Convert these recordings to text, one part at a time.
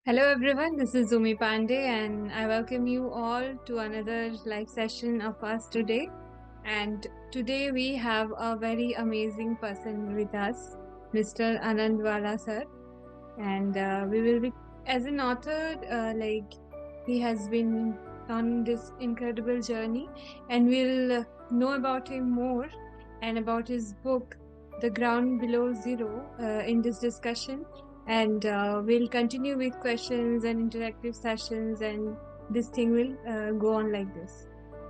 Hello everyone, this is Umi Pandey and I welcome you all to another live session of us today. And today we have a very amazing person with us, Mr. Anand Bala sir. And we will be, as an author, he has been on this incredible journey and we'll know about him more and about his book, The Ground Below Zero, in this discussion. And we'll continue with questions and interactive sessions, and this thing will go on like this.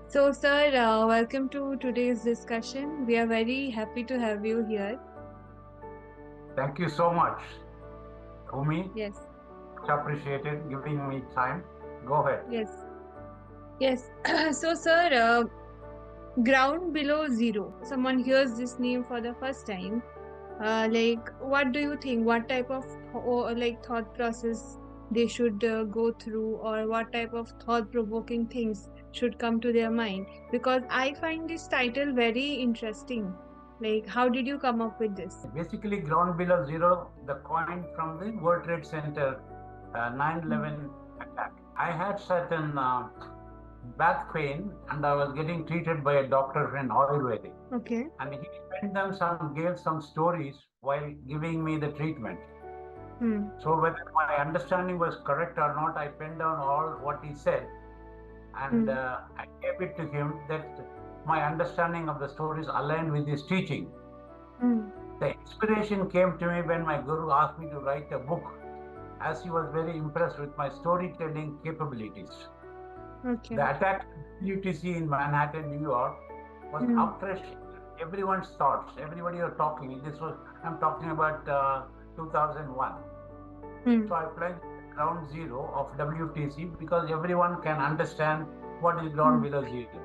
So, sir, welcome to today's discussion. We are very happy to have you here. Thank you so much, Umi. Yes, Much appreciated giving me time. Go ahead. yes, yes. So, sir, Ground Below Zero. Someone hears this name for the first time. What do you think? What type of thought process they should go through, or what type of thought-provoking things should come to their mind? Because I find this title very interesting. Like, how did you come up with this? Basically, ground below zero, the coin from the World Trade Center 9/11 attack. I had certain back pain and I was getting treated by a doctor in Ayurvedic. Okay. And he gave some stories while giving me the treatment. So whether my understanding was correct or not, I penned down all what he said, and I gave it to him that my understanding of the stories aligned with his teaching. The inspiration came to me when my guru asked me to write a book, as he was very impressed with my storytelling capabilities. Okay. The attack at UTC in Manhattan, New York, was afresh everyone's thoughts. Everybody was talking. I'm talking about 2001. So I plunged ground zero of WTC because everyone can understand what is ground below zero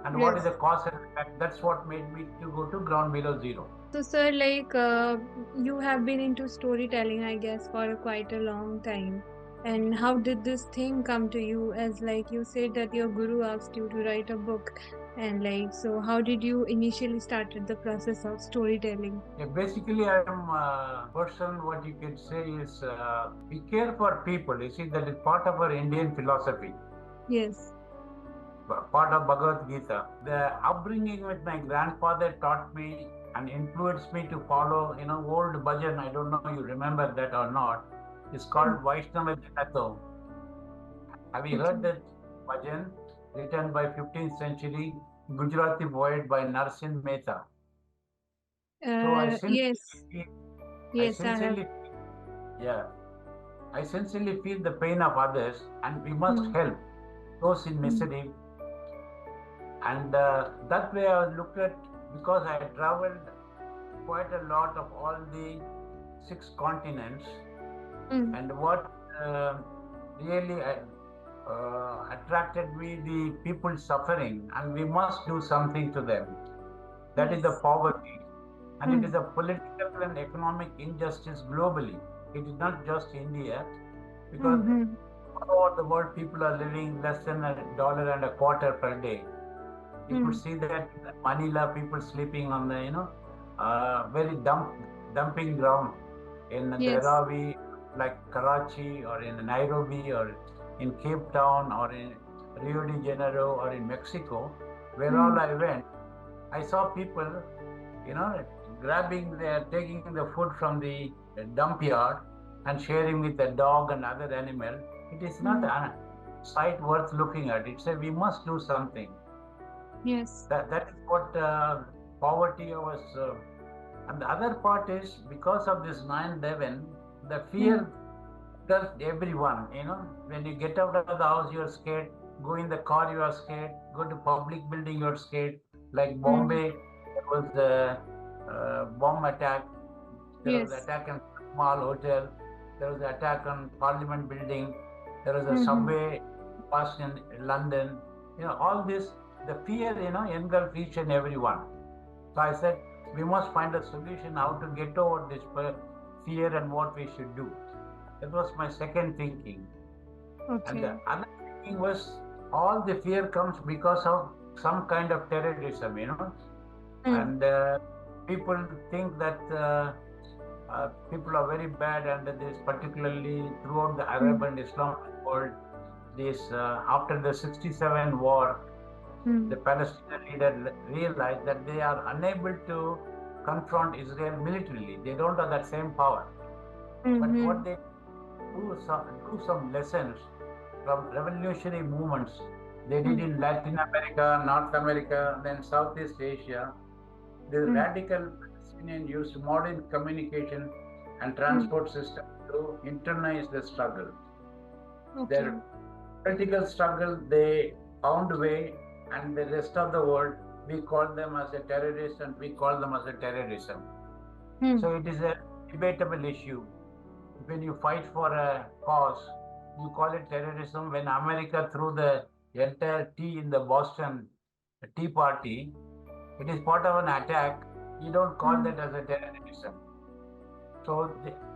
and what is the cause and effect. That's what made me to go to ground below zero. So, sir, you have been into storytelling, I guess, for quite a long time. And how did this thing come to you? As like you said that your guru asked you to write a book, and so how did you initially started the process of storytelling? Yeah, basically, I am a person. What you could say is we care for people. You see, that is part of our Indian philosophy. Yes. Part of Bhagavad Gita. The upbringing with my grandfather taught me and influenced me to follow, old bhajan. I don't know if you remember that or not. It's called Vaishnava Janato. Have you heard that bhajan written by 15th century Gujarati poet by Narsin Mehta? So Yes, I have. I sincerely feel the pain of others, and we must help those in misery. And that way I looked at, because I had traveled quite a lot of all the 6 continents, and what really attracted me, the people suffering, and we must do something to them. That is the poverty, and it is a political and economic injustice globally. It is not just India, because all over the world people are living less than $1.25 per day. You could see that in Manila, people sleeping on the very dumping ground in Dharavi, like Karachi, or in Nairobi, or in Cape Town, or in Rio de Janeiro, or in Mexico. Where all I went, I saw people, taking the food from the dump yard and sharing with the dog and other animal. It is not a sight worth looking at. It's we must do something. Yes. That is what poverty was. And the other part is, because of this 9/11, the fear does everyone. When you get out of the house, you're scared. Go in the car, you are scared. Go to public building, you're scared. Like Bombay, there was a bomb attack. There was an attack on Mall Hotel. There was an attack on Parliament building. There was a subway bus in London. All this, the fear, engulfed each and everyone. So I said, we must find a solution how to get over this fear and what we should do. That was my second thinking. Okay. And the other thinking was, all the fear comes because of some kind of terrorism, and people think that people are very bad, and this particularly throughout the Hmm. Arab and Islamic world. This after the '67 war, Hmm. the Palestinian leader realized that they are unable to confront Israel militarily. They don't have that same power. But Hmm. what they do some lessons from revolutionary movements they did Hmm. in Latin America, North America, then Southeast Asia. The Hmm. radical Palestinian used modern communication and Hmm. transport system to internalize the struggle. Okay. Their political struggle, they found a way, and the rest of the world, we call them as a terrorist and we call them as a terrorism. Hmm. So it is a debatable issue. When you fight for a cause, you call it terrorism. When America threw the entire tea in the Boston Tea Party, it is part of an attack. You don't call Hmm. that as a terrorism. So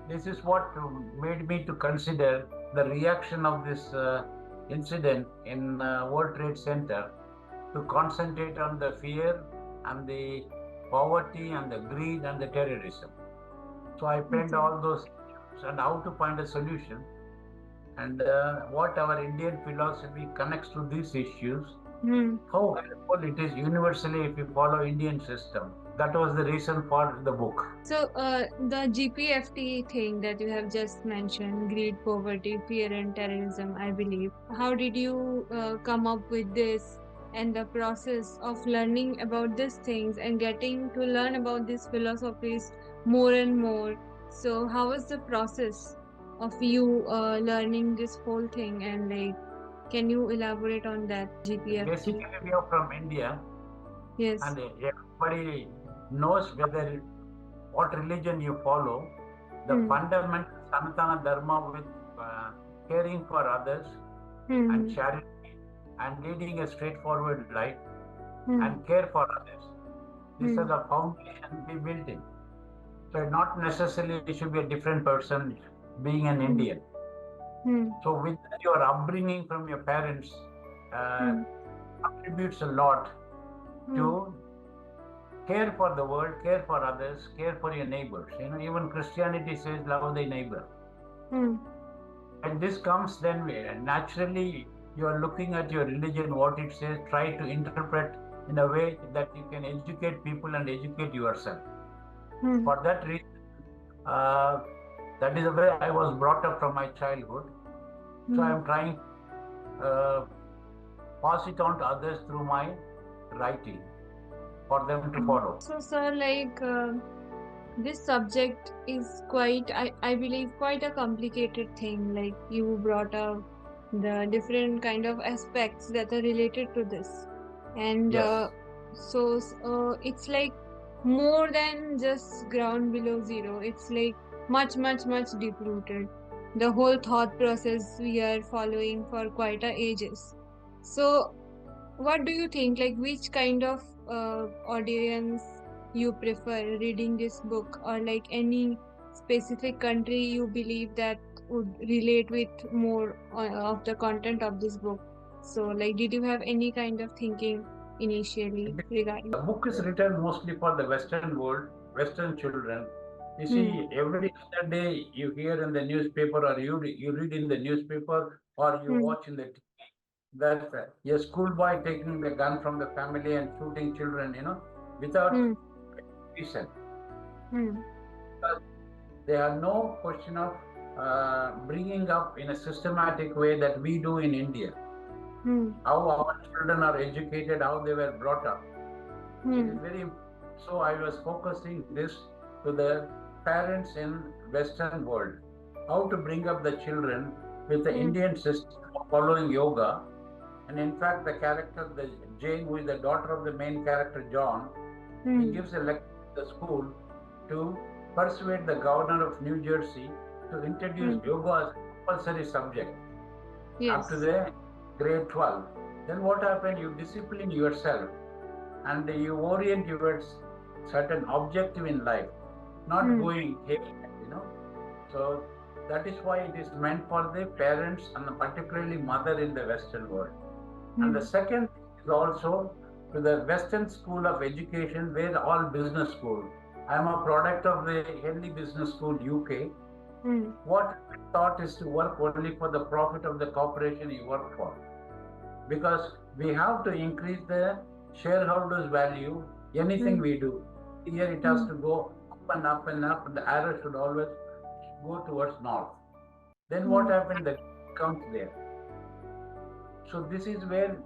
this is what made me to consider the reaction of this incident in World Trade Center to concentrate on the fear and the poverty and the greed and the terrorism. So I penned Okay. all those issues and how to find a solution, and what our Indian philosophy connects to these issues, Hmm. how helpful it is universally if you follow Indian system. That was the reason for the book. So, the GPFT thing that you have just mentioned, greed, poverty, fear, and terrorism, I believe. How did you come up with this and the process of learning about these things and getting to learn about these philosophies more and more? So, how was the process of you learning this whole thing? And like, can you elaborate on that GPFT? Basically, we are from India, Yes. and everybody knows whether what religion you follow. The Hmm. fundamental Sanatana Dharma with caring for others and Hmm. charity and leading a straightforward life Hmm. and care for others. These are Hmm. the foundation we built in. So not necessarily you should be a different person being an Hmm. Indian. Hmm. So with your upbringing from your parents uh, Hmm. contributes a lot Hmm. to care for the world, care for others, care for your neighbors. Even Christianity says love thy neighbor. Hmm. And this comes then naturally you are looking at your religion, what it says, try to interpret in a way that you can educate people and educate yourself. Hmm. For that reason, uh, that is the way I was brought up from my childhood. So I Hmm. am trying uh, pass it on to others through my writing for them to follow. So, sir, like this subject is quite, I believe, quite a complicated thing. Like you brought up the different kind of aspects that are related to this, and Yes. it's like more than just ground below zero. It's like much, much, much deep rooted. The whole thought process we are following for quite a ages. So what do you think? Like, which kind of audience you prefer reading this book, or like any specific country you believe that would relate with more of the content of this book? So, like, did you have any kind of thinking initially regarding? The book is written mostly for the Western world, Western children. You Hmm. see, every other day you hear in the newspaper, or you read in the newspaper, or you Hmm. watch in the TV that a schoolboy taking the gun from the family and shooting children, without Hmm. reason. Hmm. There are no question of bringing up in a systematic way that we do in India. Hmm. How our children are educated, how they were brought up. It Hmm. is very important. So I was focusing this to the parents in Western world, how to bring up the children with the Hmm. Indian system of following yoga. And in fact, the character, the Jane, who is the daughter of the main character, John, he Hmm. gives a lecture at the school to persuade the governor of New Jersey to Hmm. introduce yoga as a compulsory subject up to Yes. the grade 12. Then what happened? You discipline yourself and you orient towards certain objective in life, not Hmm. going here. So that is why it is meant for the parents and particularly mother in the Western world. And the Hmm. second is also to the Western school of education, where all business school. I'm a product of the Henley Business School, UK. What I thought is to work only for the profit of the corporation you work for. Because we have to increase the shareholders' value, anything we do. Here it has to go up and up and up, and the arrow should always go towards north. Then what happened? The comes there. So this is where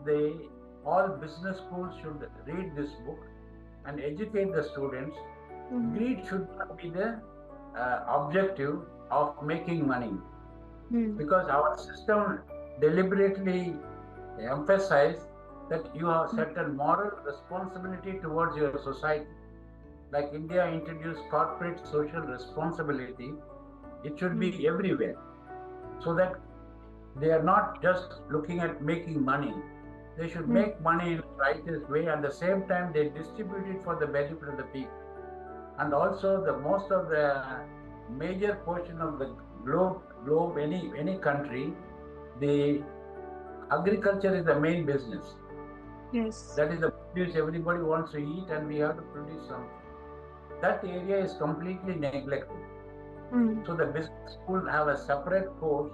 all business schools should read this book and educate the students. Greed should not be the objective of making money, because our system deliberately emphasize that you have certain moral responsibility towards your society. Like India introduced corporate social responsibility, it should be everywhere, so that they are not just looking at making money. They should make money in the righteous way, and at the same time they distribute it for the benefit of the people. And also the most of the major portion of the globe, any country, the agriculture is the main business. Yes. That is the produce everybody wants to eat, and we have to produce something. That area is completely neglected. So the business school have a separate course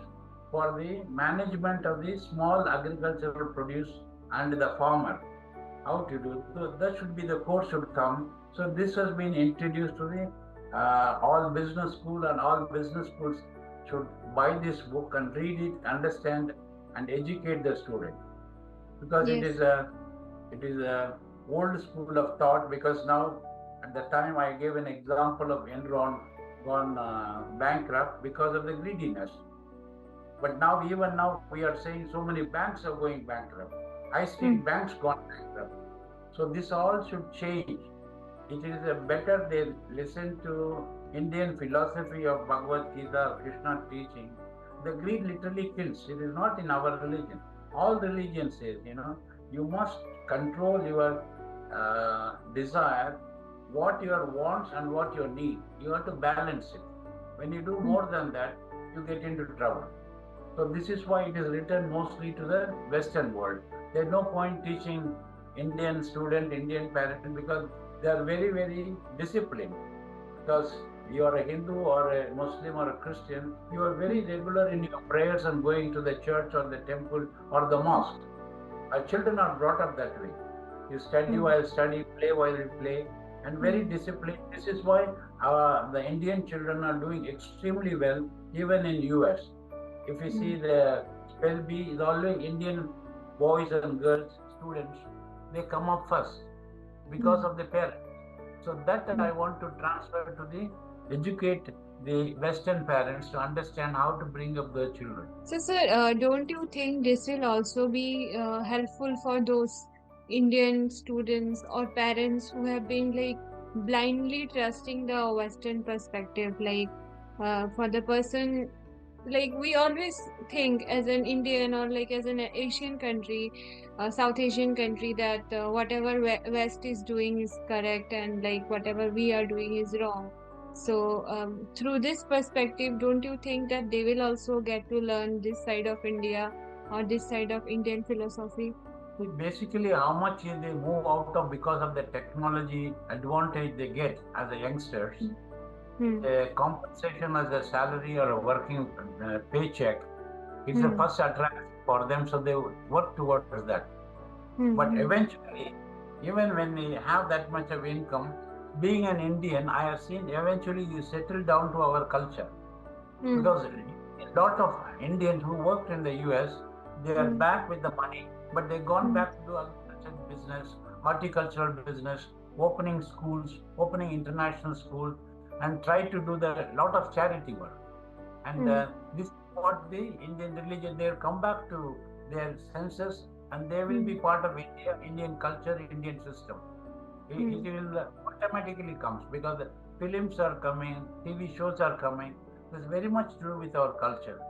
for the management of the small agricultural produce and the farmer. How to do. So that should be the course should come. So this has been introduced to the all business school, and all business schools should buy this book and read it, understand, and educate the student, because it is a old school of thought. Because now, at the time I gave an example of Enron gone bankrupt because of the greediness. But now, even now, we are saying so many banks are going bankrupt. High street banks gone bankrupt. So this all should change. It is better they listen to Indian philosophy of Bhagavad Gita, Krishna teaching. The greed literally kills. It is not in our religion. All religions say, you must control your desire, what your wants and what your need. You have to balance it. When you do more than that, you get into trouble. So this is why it is written mostly to the Western world. There's no point teaching Indian student, Indian parent, because they are very, very disciplined. Because you are a Hindu or a Muslim or a Christian, you are very regular in your prayers and going to the church or the temple or the mosque. Our children are brought up that way. You study while study, play while you play, and very disciplined. This is why the Indian children are doing extremely well, even in US. If you see the spell bee is always Indian boys and girls, students, they come up first because of the parents. So that I want to transfer to the educate the Western parents to understand how to bring up their children. So, sir, don't you think this will also be helpful for those Indian students or parents who have been like blindly trusting the Western perspective? Like, for the person, like we always think as an Indian or like as an Asian country, South Asian country, that whatever West is doing is correct and like whatever we are doing is wrong. So through this perspective, don't you think that they will also get to learn this side of India or this side of Indian philosophy? Basically, how much they move out of because of the technology advantage they get as a youngsters. The compensation as a salary or a working paycheck, it's the first attraction for them, so they work towards that. But eventually, even when they have that much of income, being an Indian, I have seen eventually you settle down to our culture. Because a lot of Indians who worked in the US, they are back with the money, but they've gone back to do agricultural business, horticultural business, opening schools, opening international schools, and try to do the lot of charity work. And this is what the Indian religion, they'll come back to their senses, and they will be part of India, Indian culture, Indian system. It will automatically comes because the films are coming, TV shows are coming. It's very much to do with our culture.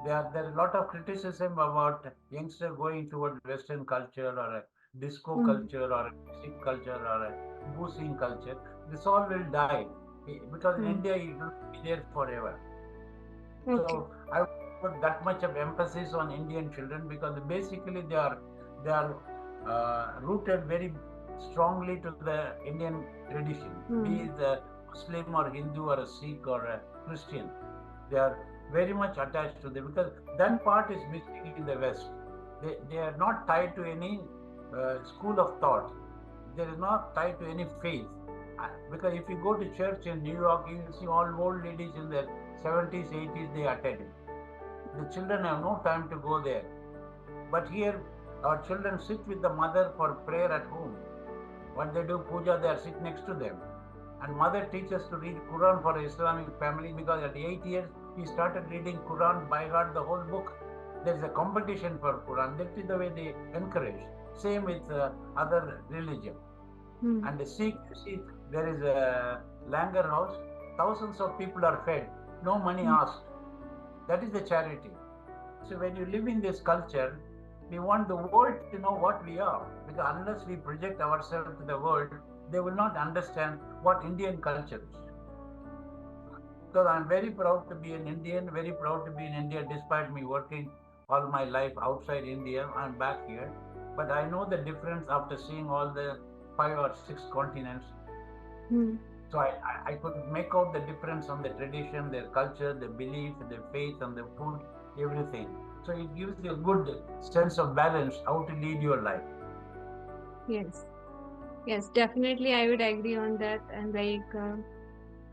There is a lot of criticism about youngster going toward Western culture or a disco culture or a music culture or a boozing culture. This all will die because in India it will be there forever. So I would put that much of emphasis on Indian children because basically they are rooted very strongly to the Indian tradition. Be the Muslim or Hindu or a Sikh or a Christian. They are very much attached to them because that part is missing in the West. They are not tied to any school of thought. They are not tied to any faith. Because if you go to church in New York, you will see all old ladies in their 70s, 80s, they attend. The children have no time to go there. But here, our children sit with the mother for prayer at home. When they do puja, they are sit next to them. And mother teaches to read Quran for Islamic family because at 8 years, he started reading Quran by heart, the whole book. There is a competition for Quran. That is the way they encourage. Same with other religion. And the Sikh, you see, there is a langar house. Thousands of people are fed. No money asked. That is the charity. So when you live in this culture, we want the world to know what we are. Because unless we project ourselves to the world, they will not understand what Indian culture is. Because I'm very proud to be an Indian, very proud to be in India, despite me working all my life outside India. I'm back here. But I know the difference after seeing all the 5 or 6 continents. So I could make out the difference on the tradition, their culture, the belief, the faith, and the food, everything. So it gives you a good sense of balance, how to lead your life. Yes, definitely I would agree on that. And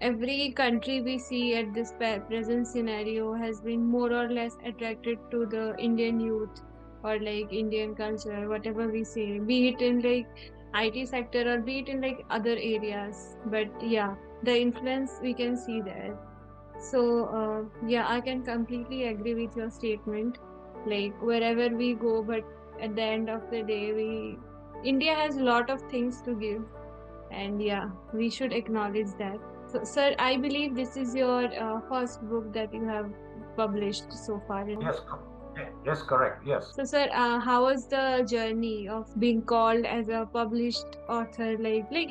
every country we see at this present scenario has been more or less attracted to the Indian youth or like Indian culture, whatever we say, be it in like IT sector or be it in like other areas. But yeah, the influence we can see there. So yeah, I can completely agree with your statement. Like wherever we go, but at the end of the day, India has a lot of things to give, and yeah, we should acknowledge that. So, sir, I believe this is your first book that you have published so far. Yes, correct. Yes. So, sir, how was the journey of being called as a published author?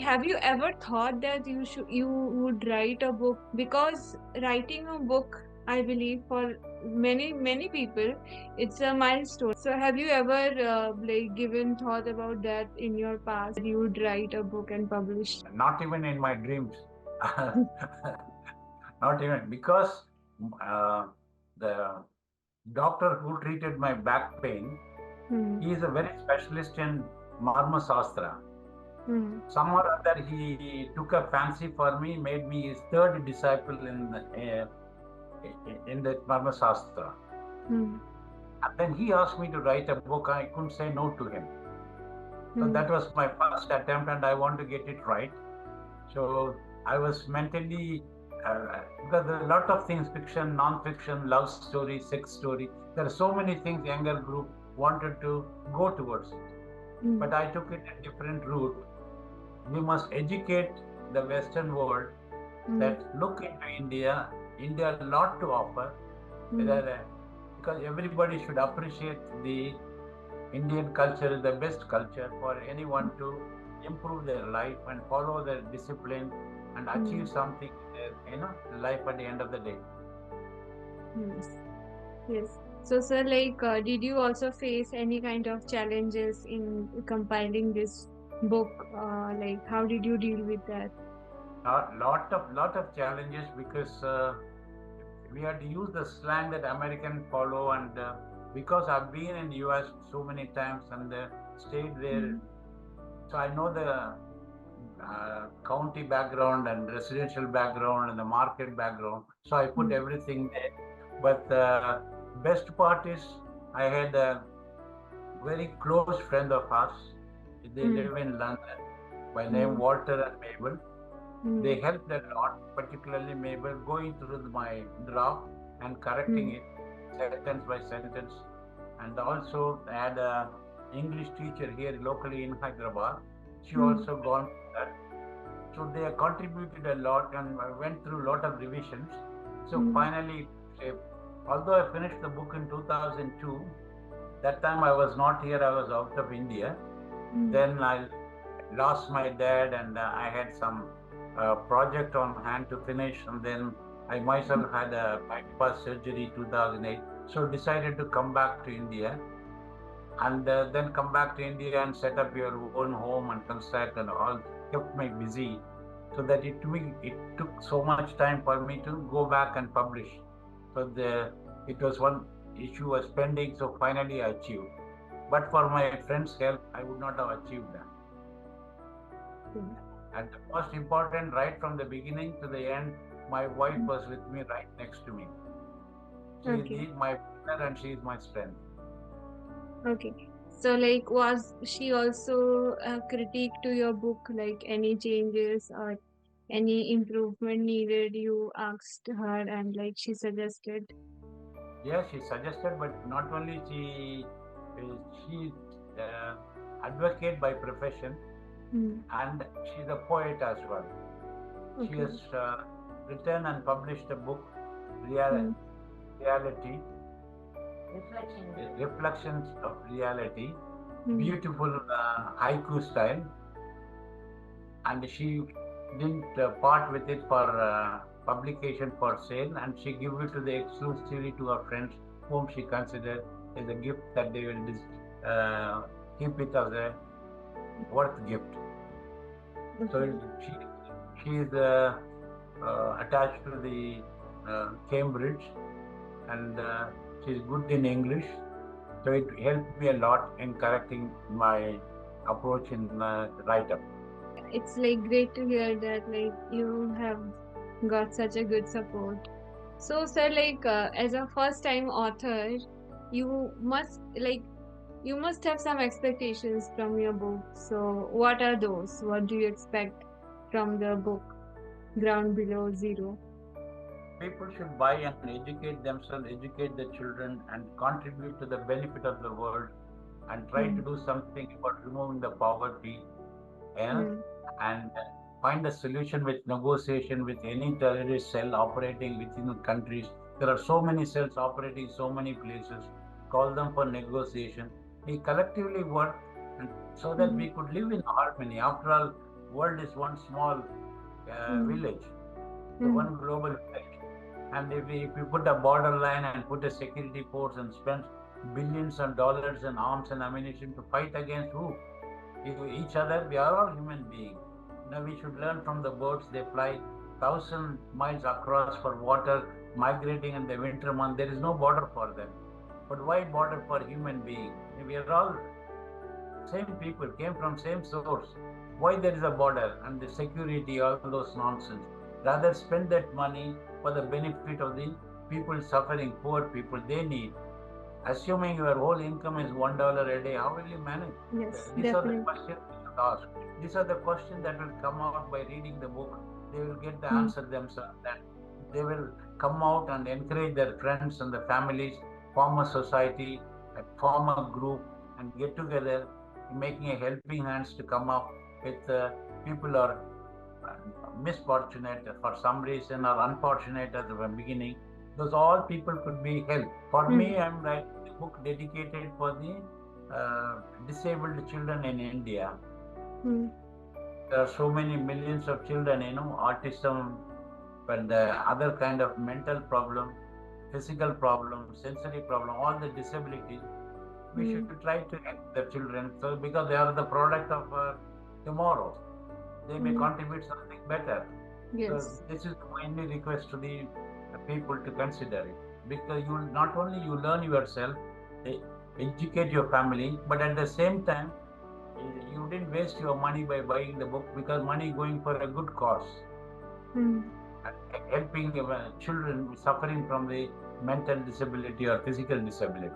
Have you ever thought that you would write a book? Because writing a book, I believe, for many people, it's a milestone. So, have you ever given thought about that in your past that you would write a book and publish? Not even in my dreams. Not even because the doctor who treated my back pain, he is a very specialist in Marma Sastra. Some or other he took a fancy for me, made me his third disciple in the Marma Sastra. And then he asked me to write a book. I couldn't say no to him. So that was my first attempt, and I want to get it right. So I was mentally, because there are a lot of things, fiction, non-fiction, love story, sex story. There are so many things younger group wanted to go towards it. But I took it a different route. We must educate the Western world that look into India. India has a lot to offer. Because everybody should appreciate the Indian culture is the best culture for anyone to improve their life and follow their discipline and achieve something in their life at the end of the day. Yes. So, sir, did you also face any kind of challenges in compiling this book? How did you deal with that? Lot of challenges because we had to use the slang that American follow, and because I've been in the US so many times and stayed there, so I know the county background and residential background and the market background. So I put everything there. But the best part is I had a very close friend of ours. They live in London by name Walter and Mabel. They helped a lot, particularly Mabel, going through my draft and correcting it sentence by sentence. And also I had an English teacher here locally in Hyderabad. She also gone through that. So they contributed a lot, and I went through a lot of revisions. So finally, although I finished the book in 2002, that time I was not here, I was out of India. Then I lost my dad, and I had some project on hand to finish, and then I myself had a bypass surgery 2008. So decided to come back to India, and then come back to India and set up your own home and construct and all, kept me busy. so that it took so much time for me to go back and publish. So it was one issue was pending, so finally I achieved. But for my friend's help, I would not have achieved that. And the most important, right from the beginning to the end, my wife was with me right next to me. She is my partner and she is my strength. Okay. So, like, was she also a critique to your book, like any changes or any improvement needed? You asked her, and like she suggested. Yes, she suggested, but not only she advocate by profession, and she's a poet as well. She has written and published a book, Reality, Reflections of Reality, beautiful haiku style, and she didn't part with it for publication for sale, and she gave it to the exclusively to her friends whom she considered as a gift that they will keep it as a worth gift. So she is attached to the Cambridge, and she's good in English. So it helped me a lot in correcting my approach in write-up. It's like great to hear that like you have got such a good support. So, sir, like as a first-time author, you must like you must have some expectations from your book. So, what are those? What do you expect from the book, Ground Below Zero? People should buy and educate themselves, educate the children, and contribute to the benefit of the world, and try to do something about removing the poverty, and find a solution with negotiation with any terrorist cell operating within the countries. There are so many cells operating so many places. Call them for negotiation. We collectively work, and so that we could live in harmony. After all, world is one small village, one global village. And if we put a borderline and put a security force and spend billions of dollars in arms and ammunition to fight against who? Each other. We are all human beings. Now we should learn from the birds. They fly 1,000 miles across for water, migrating in the winter month. There is no border for them. But why border for human beings? We are all same people, came from same source. Why there is a border and the security, all those nonsense? Rather spend that money for the benefit of the people suffering, poor people. They need. Assuming your whole income is $1 a day, how will you manage? Yes, These definitely. are the questions you should ask. These are the questions that will come out by reading the book. They will get the answer themselves. That they will come out and encourage their friends and the families, form a society, form a group, and get together, making a helping hands to come up with people are misfortunate for some reason or unfortunate at the beginning. Those all people could be helped. For me, I'm writing a book dedicated for the disabled children in India. There are so many millions of children, autism, but the other kind of mental problem, physical problem, sensory problem, all the disabilities. We should try to help the children. So because they are the product of tomorrow, they may contribute something better. Yes. So this is my only request to the people to consider it, because you not only you learn yourself, educate your family, but at the same time you didn't waste your money by buying the book, because money going for a good cause, helping children suffering from the mental disability or physical disability.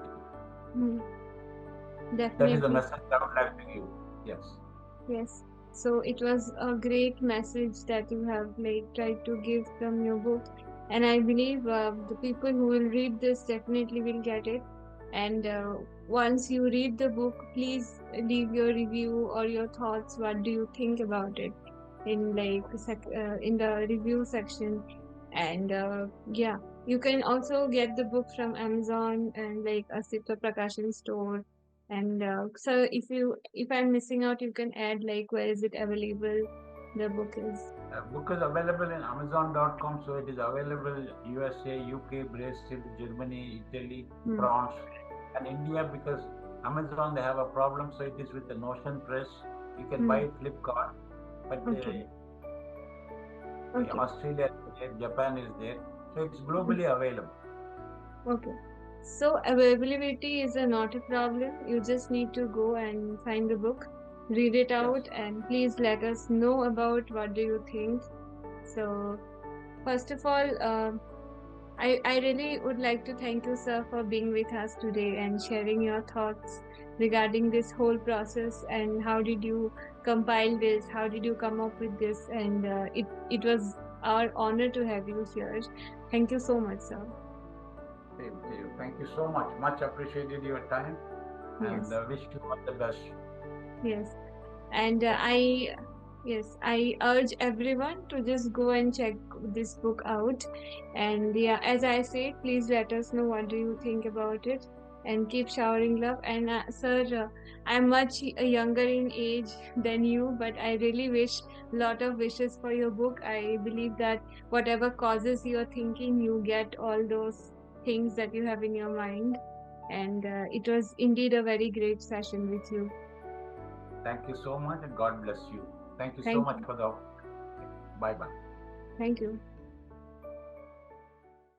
Definitely. That is the message I would like to give. Yes. Yes. So it was a great message that you have like tried to give from your book, and I believe the people who will read this definitely will get it. And once you read the book, please leave your review or your thoughts. What do you think about it in like in the review section? And yeah, you can also get the book from Amazon and like Asita Prakashan store. And so if I'm missing out, you can add like where is it available? The book is. Book is available in Amazon.com, so it is available USA, UK, Brazil, Germany, Italy, France, and India. Because Amazon they have a problem, so it is with the Notion Press. You can buy it Flipkart, but Okay. Australia is there, Japan is there. So it's Mhm. globally available. Okay. So availability is not a problem. You just need to go and find the book, read it Yes. out, and please let us know about what do you think. So first of all, I really would like to thank you, sir, for being with us today and sharing your thoughts regarding this whole process and how did you compile this, how did you come up with this, and it was our honor to have you here. Thank you so much, sir. Same to you. Thank you so much. Much appreciated your time and Yes, wish you all the best. yes. And Okay. yes, I urge everyone to just go and check this book out. And yeah, as I said, please let us know what do you think about it, and keep showering love. And sir, I'm much younger in age than you, but I really wish lot of wishes for your book. I believe that whatever causes your thinking, you get all those things that you have in your mind. And it was indeed a very great session with you. Thank you so much and God bless you. Thank you so Thank much you. for the. Bye bye. Thank you.